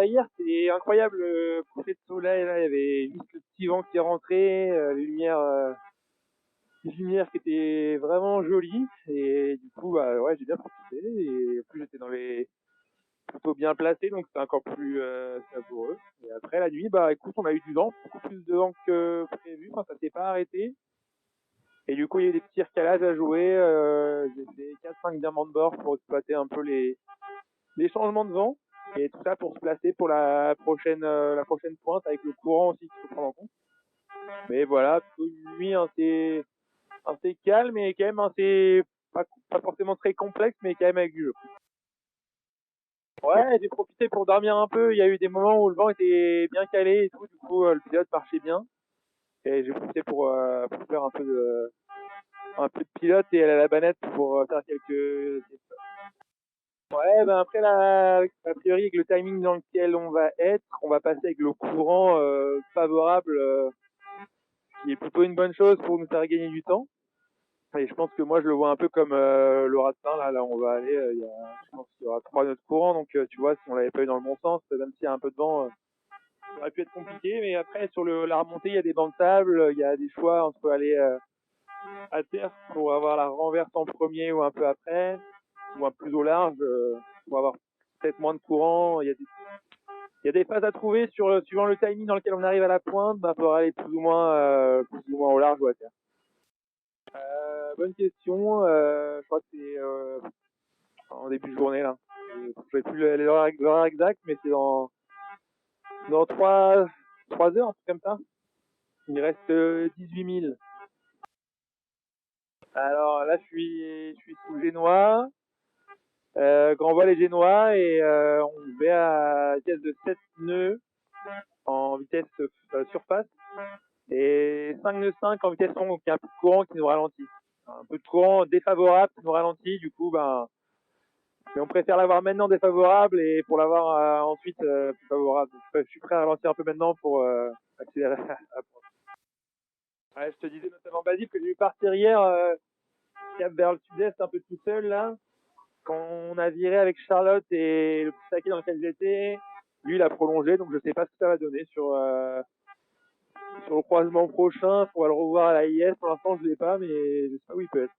hier, c'était incroyable le coucher de soleil. Là, il y avait juste le petit vent qui rentrait, les lumières qui étaient vraiment jolies. Et du coup, bah, ouais, j'ai bien profité. Et en plus, j'étais dans les plutôt bien placé, donc c'était encore plus savoureux. Et après la nuit, bah écoute, on a eu du vent, beaucoup plus de vent que prévu. Enfin, ça s'est pas arrêté. Et du coup, il y a eu des petits recalages à jouer. J'ai fait 4-5 diamants de bord pour exploiter un peu les changements de vent. Et tout ça pour se placer pour la prochaine pointe avec le courant aussi qu'il faut prendre en compte. Mais voilà, plutôt une nuit assez calme et quand même pas forcément très complexe, mais quand même avec du jeu. Ouais, j'ai profité pour dormir un peu. Il y a eu des moments où le vent était bien calé et tout, du coup le pilote marchait bien. Et j'ai profité pour faire un peu de pilote et aller à la banette pour faire quelques. Ouais, ben après a priori avec le timing dans lequel on va être, on va passer avec le courant favorable, qui est plutôt une bonne chose pour nous faire gagner du temps. Et je pense que moi je le vois un peu comme le Ratin là où on va aller. Je pense qu'il y aura 3 nœuds de courant, donc tu vois si on l'avait pas eu dans le bon sens, même s'il y a un peu de vent, ça aurait pu être compliqué. Mais après sur la remontée, il y a des bancs de sable, il y a des choix entre aller à terre pour avoir la renverse en premier ou un peu après, ou un plus au large pour avoir peut-être moins de courant. Il y a des phases à trouver suivant le timing dans lequel on arrive à la pointe, bah, pour aller plus ou moins au large ou à terre. Bonne question. Je crois que c'est en début de journée là. Je ne sais plus l'heure exacte, mais c'est dans 3 heures, un truc comme ça. Il reste 18 000. Alors là, je suis sous Génois, grand voile et Génois, et on va à vitesse de 7 nœuds en vitesse surface et 5 nœuds 5 en vitesse longue, donc il y a un peu de courant qui nous ralentit. Un peu de courant défavorable qui nous ralentit, du coup, ben, mais on préfère l'avoir maintenant défavorable et pour l'avoir ensuite plus favorable. Donc, je suis prêt à ralentir un peu maintenant pour accélérer. Ouais, je te disais notamment Basile que j'ai vu partir hier cap vers le sud-est un peu tout seul là. Quand on a viré avec Charlotte et le petit saké dans lequel j'étais, lui il a prolongé, donc je sais pas ce que ça va donner sur le croisement prochain. On va le revoir à la IS. Pour l'instant je l'ai pas, mais je sais pas où il peut être.